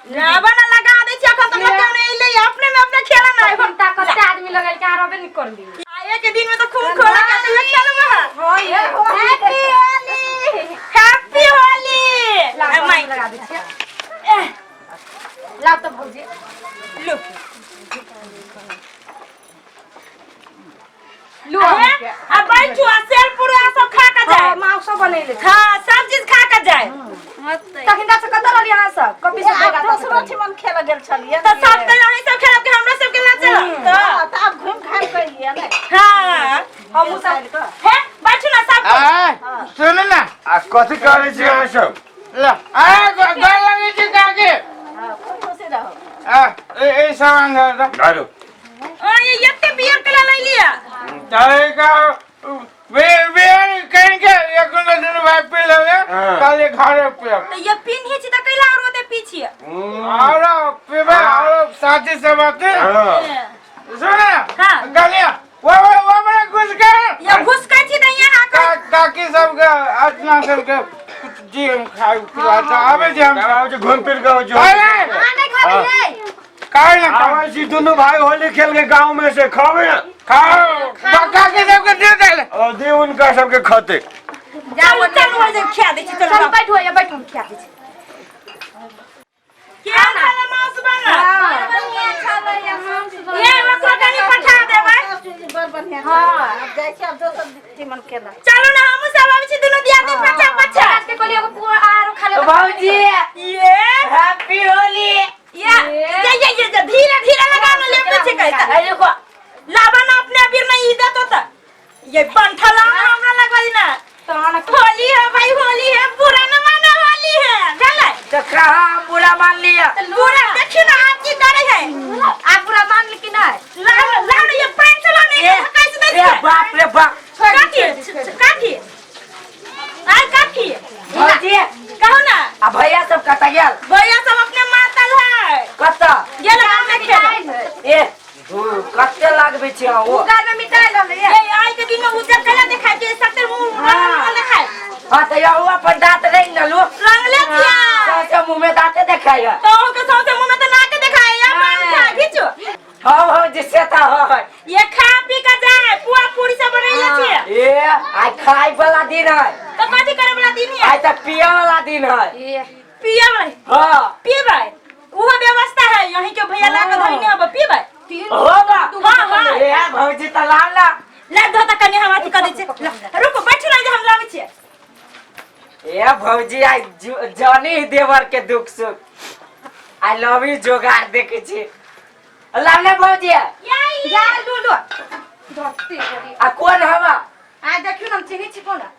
लाबा ना लगा दे छी अखन त लगा नहीं ले अपने में अपने खेला ना हम ताकत से आदमी लगल के आरबे नहीं कर ली आए के दिन में तो खूब खोला के तू खेलबा होय हैप्पी होली हैप्पी होली माई लगा दे छी लाओ तो भौजी लो लो अब बैठो सेल पूरा सब खा के जाए मांस बनेले हां सब चीज खा के जाए तखन से कत रहली हां सब कपी से बेगा दूसरो ठिमन खेल गेल छलिए त सब त यही सब खेलब के हमरा सब के ना चल त अब घूम घाम कर लिए ना हां हम सब है बैठो ना सब सुन ना आ कथि करे छी अहाँ सब ल गल लगे छी काके हां खुश रहो ए सामान धर दारू ये यत्ते बियर कला ले लिया तारे का वे कहेंगे एक दिन भाई पी ले कल घर पे तो ये पिन ही छी त कैला और ओते पीछे और पीबे और साथी से बात सुन हां गलिया वो मेरे घुस गए ये घुस के छी त यहाँ का काकी सब के अपना सब के जी हम खाए खिलाता आवे जे हम आओ जो घूम फिर के जो आने खा रे काहे ना आवाज जी दोनों भाई होली खेल के गांव में से खावे ना खाओ काकी सब के दे दे और दे उनका सबके खाते जाओ चल हो जे खिया दे छी चल चल बैठ हो या बैठ हम खिया दे छी क्या खाना मांस बना बढ़िया खाना या मांस ये मको कनी पठा देबै बड़ बढ़िया हां अब जाय छी अब दोसर ठिमन खेला चलो ना हम सब आबै छी दुनु दिया दे पचा पचा आज के कोलियो को पूरा आरो खा ले भौजी ये हैप्पी होली ये धीरे धीरे लगा ना ले पीछे कहता ए देखो लाबा ना अपने अबीर नहीं इदत होता ये पंठा ला हमरा लगल ना तो आना होली है भाई होली है बुरा न मानो होली है चले तो कहां बुरा मान लिया बुरा देखिए ना आपकी डरे है आप पूरा मान ली कि नहीं ला ये पैंट चला नहीं कैसे दे रे बाप काकी आई काकी भौजी कहो ना आ भैया सब कटा गेल भैया सब अपने मातल है कता गेल हमने खेल ए कते लागबे छी ओ उगार में मिटाई ल ये आई के दिन में उजर कला दिखाई दे सत्तर मुंह रंग दिखाई हां त या हुआ पर दांत रंग न लो रंग ले दिया सासे मुंह में दांत दिखाया तो के साथे मुंह में तो नाक दिखाई या मान था खींचो हां जिससे ता हो ये खा पी का जाए पुआ पूरी सब बनैले छी ए आई खाई वाला दिन है तो कथि करे वाला दिन है आई त पिए वाला दिन है पिए भाई हां पीबे वो व्यवस्था है यहीं के भैया ला के धइने अब पीबे होगा हां ए भौजी त लाला ला दो त कने हम अथि कर दै छी रुको बैठ ना जे हम लावे छी ए भौजी आई जानी देवर के दुख सुख आई लव यू जोगार देखे छी लाले भौजी जा लूलो धरती करी आ कौन हवा आ देखियो हम चिनी छी कोना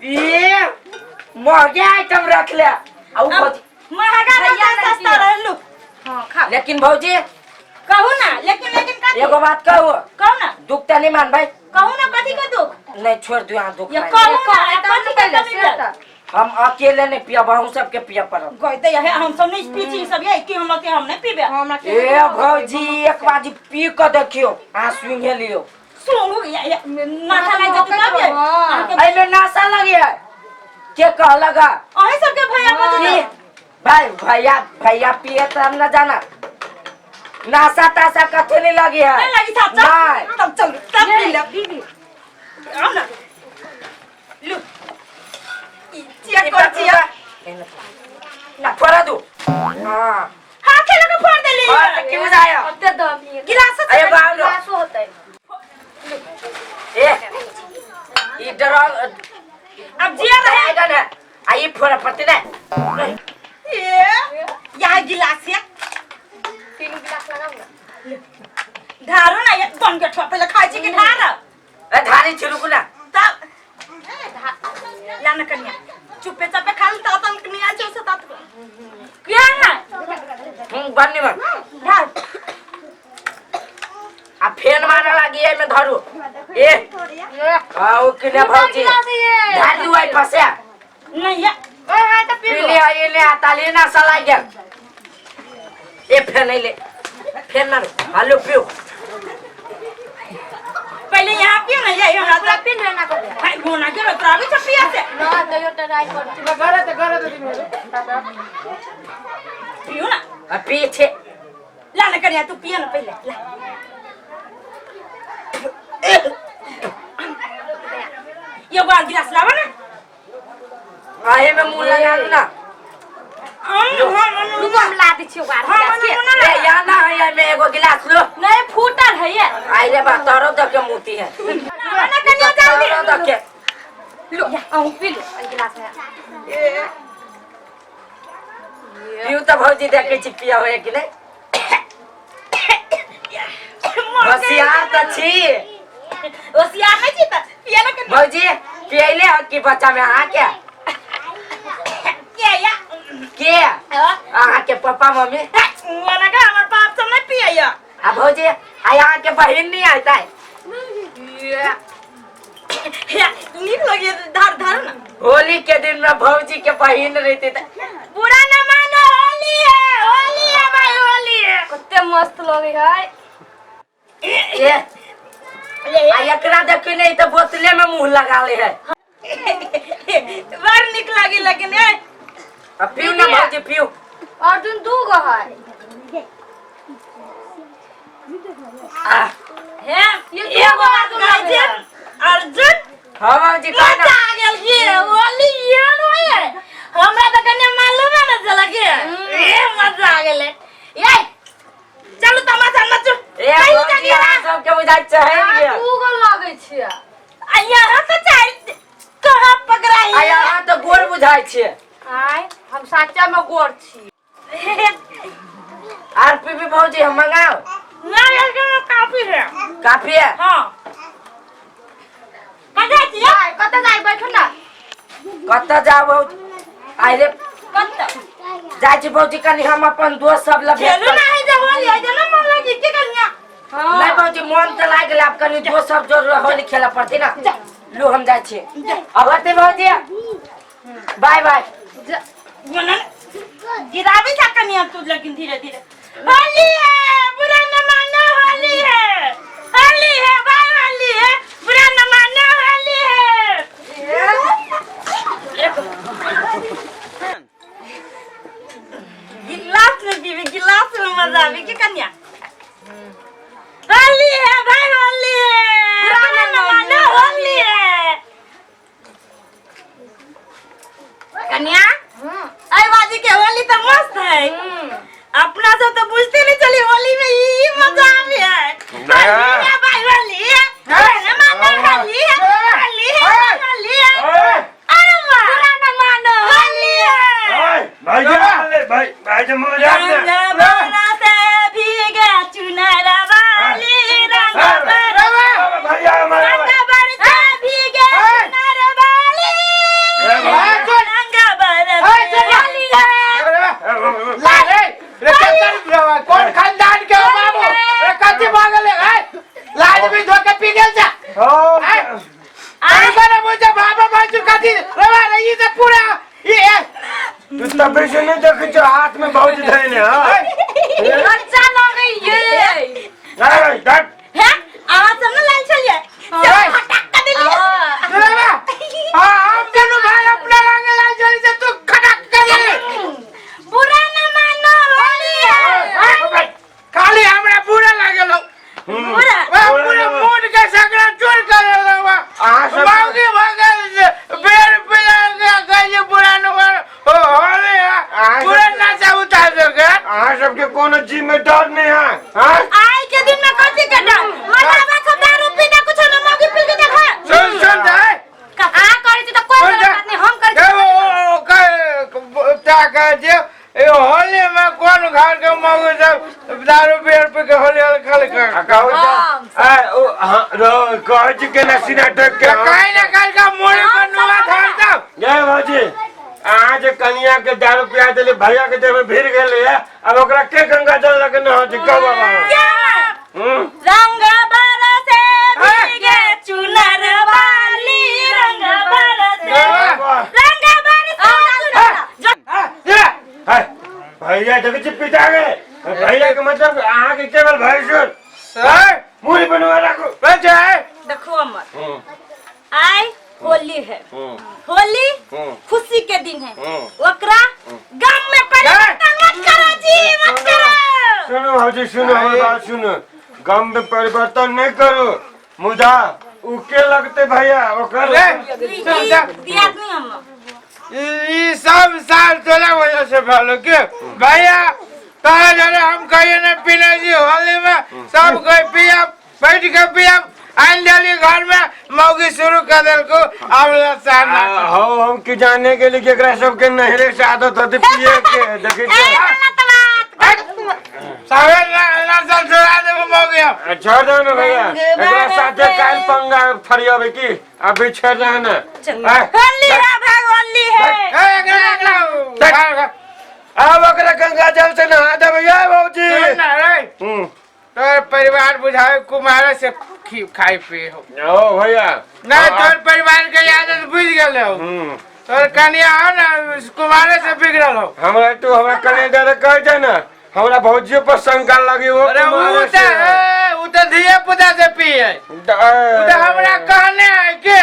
ये महंगे आइटम रख ले आ उ भौजी महंगा भैया का सस्ता रह लो हां खा लेकिन भौजी कहू ना लेकिन का एगो बात कहू कहू ना दुख त नहीं मान भाई कहू ना कथि का दुख नहीं छोड़ दो यहाँ दुख ये भाई। कहू ना कथि कथि का पहले कमी हम अकेले नहीं पिया हम सबके पिया पड़ब कहते है हम सब नहीं पीची सब ये कि हम नहीं पीबे हमरा के ए भौजी एक बाजी पी के देखियो आ स्विंग लियो सुनू ये नाथा लग जाते तब ये आई में नासा लगी है के कह लगा अहे सब के भैया ई, भाई भैया पिए तो हम ना जाना नासा तासा कथे नहीं लगी है नहीं लगी था नहीं। तब चल तब पी ले दीदी आओ ना लो चिया कर चिया ना फोड़ा दो हां हां खेलो के फोड़ दे ले और तो क्यों जाया ओते दम ये गिलास अरे बाप रे गिलास होता है ए इधर अब जिया रहे आएगा ना आई फोड़ा पड़ते ना ये यहाँ गिलास है तीन गिलास लगाऊ ना धारो ना ये बन के ठोप पहले खाई छी के धार ए धारी छिरुकु ना तब लाना कन्या चुपे चापे खाली तातल कन्या जो से तात क्या है बन्नी मन धार आ फेन मारने लगी है मैं धरू ए आओ किने भौजी धार दू आई फसे नहीं है ओए हां तो पी पीले आई ले ताली ना सलाई गया ए फेन नहीं ले फेन ना हालो पियो पहले यहाँ पियो ना ये हमरा पूरा पिन ना कर दे हाय गोना के त्रावी छपिया से ना तो यो ट्राई कर घर तो दिन में पीछे ला ना कन्या तू पिया ना पहले ला ये बार गिलास लावा ना आए में मुंह लगा ना रुको हम ला दी छियो बार ए या ना है में एगो गिलास लो नहीं फूटल है ये आई रे बा तोरो द के मुती है ना कन्या जल्दी तोरो द के लो आओ पी लो गिलास में पीऊ तो भौजी देखे छी पिया होए कि नहीं होशियार तो छी होशियार नहीं छी त पिया ना कन्या भौजी पियले हो कि बच्चा में आ क्या के या के आ के पापा मम्मी वाला का हमर बाप सब नहीं पिया या आ भौजी आ यहाँ के बहन नहीं आता है या नीक लगे धार धार ना होली के दिन में भौजी के बहन रहती था बुरा ना मानो होली है भाई होली है कितने मस्त लगे है ये आ एकरा देखी नहीं तो बोतले में मुंह लगा ले है बार निक लगी लेकिन ए अब पीऊ ना भौजी पीऊ और तुम दू गो है है ये वो बात कहै छै अर्जुन हां भौजी का मजा आ गेल ये होली ये नहीं है हमरा तो कने मालूम है ना चला के ए मजा आ गेले ये चलो तमाशा मत ए भौजी आ सब के बुझाई चढ़ गया दू गो लगे छिया यहाँ तो चाहे कहाँ पकड़ाई आ यहाँ तो गोर बुझाई छे आय हम साचा में गोर छी आर पी भौजी हम मंगाओ ना ये काफी है काफी है हाँ कहाँ छिया कत जाई बैठो ना कत्ता जाओ भौजी आई रे कत्ता जाई छी भौजी कनी हम अपन दोस्त सब लगे खेलू ना है जब होली है ना मन लगी के कन्या नहीं भौजी मन तो लाग गेल आप कनी दोस्त सब जो होली खेला पड़ती ना लो हम जाई छी अबते भौजी बाय बाय बनन गिरावी था कन्या तू लेकिन धीरे धीरे होली है बुरा न मानो होली है भाई होली है बुरा न मानो होली है गिलास में मजा आवी के कन्या होली है भाई होली है बुरा न मानो होली है कन्या आई बाजी के होली तो मस्त है अपना से तो बुझते नहीं चली होली में ये मजा आवी है होली है भाई होली है ना मानो होली है अरे वाह बुरा ना मानो होली है भाई जो मुझे रंग बरसे भीगे चुनर वाली रंग बरसे भीगे चुनर वाली रंग बरसे होली है कौन खानदान के हो बाबू रे कथि भागले है लाज भी धोके पी गेल जा अरे मुझे बाबा बाजू कथि रवा रही से पूरा ये तू तबे से नहीं देखे जो हाथ में भौजी धइने हां अच्छा लगे ये अरे डट है आवाज सब ना लाइन चलिए सब फटाक कर दिलिए रवा हम दोनों भाई अपना रंग लाल जल्दी से तू खटक कर ले बुरा ना मानो होली है खाली हमरा बुरा लागेलो बुरा पूरा मूड के सगड़ा चोर कर लेवा आ सब बागी भागल से बेर पिला गए बुरा न होले पूरा नशा उतार दोगे आ सबके कोनो जी में डर नहीं है हां आई के दिन में कथि के डर मनावा सब दारू पीना कुछ न मौगी पी के देखा सुन दे कहा करे तो कोई बात नहीं हम कर क्या कह दियो ये होली में कौन घर के मौगी सब दारू बियर पी के होली खाली कर कहू ओ हां रो कहज के नसी नाटक के काई ना काई का मोरे बनवा धार दो जय भौजी आज कन्या के दारू पिया देले भैया के देह में भीड़ गेले अब ओकरा के गंगा जल लगने हो जी कब बाबा रंग बरसे भीगे चुनर वाली रंग बरसे भैया जब चिप पिटा गए भैया के मतलब आहा के केवल भाई सुन मुड़ी बनवा रखो बचे देखो अमर आई होली है होली खुशी के दिन है ओकरा गम में परिवर्तन मत करो जी मत भौजी सुनो हमारी बात सुनो। गम में परिवर्तन नहीं करो मुझा उके लगते भैया ओकर दिया नहीं हम ये सब साल तोला वजह से भालो के भैया तारा जाने हम कहिए न पीने जी होली में सब कोई पिया बैठ के पिया आइन डाली घर में मौगी शुरू कर दिल को आवला साना हो हम की जाने के लिए एकरा सब के नहरे से आदत होती पिए के देखे सावे ना चल छोड़ा दे मौगी हम छोड़ दो ना भैया एकरा साथे काल पंगा फरियाबे की अभी छोड़ दो ना होली है भाई होली है अब ओकरा गंगा जल से नहा दे भैया भौजी ना रे तो परिवार बुझाए कुमार से खाई पी हो ओ भैया नहीं तोर परिवार के आदत बुझ गेल हो तोर कनिया हो ना कुमारे से बिगड़ल हो हमरा तू हमरा कने डर कह दे ना हमरा भौजी पर शंका लगी वो अरे उ तो धिया पुता से पिए उ तो हमरा कहने है के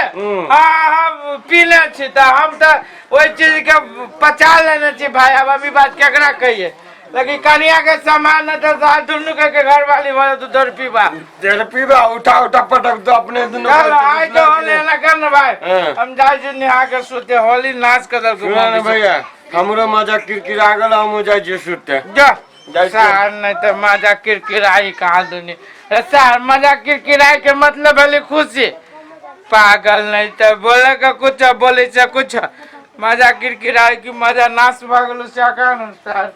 हां हम पीले छी त हम तो ओई चीज के पचा लेने छी भाई अब अभी बात केकरा कहिए लेकिन कनिया के सामान न तो साथ दुनु के घर वाली वाला तू दर पीबा उठा उठा पटक तो अपने दोनों आई तो होली ना करना भाई हम जाय छी नहा के सुते होली नाच कर दल सुना भैया हमरो मजा किरकिरा गेल हम जाय छी सुते जा सार नहीं तो मजा किरकिराई कहा दुनी सार मजा किरकिराई के मतलब है खुशी पागल नहीं तो बोले का कुछ बोले से कुछ मजा किरकिराई की मजा नाश भागल से सार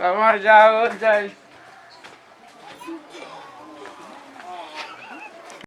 मजा हो जाए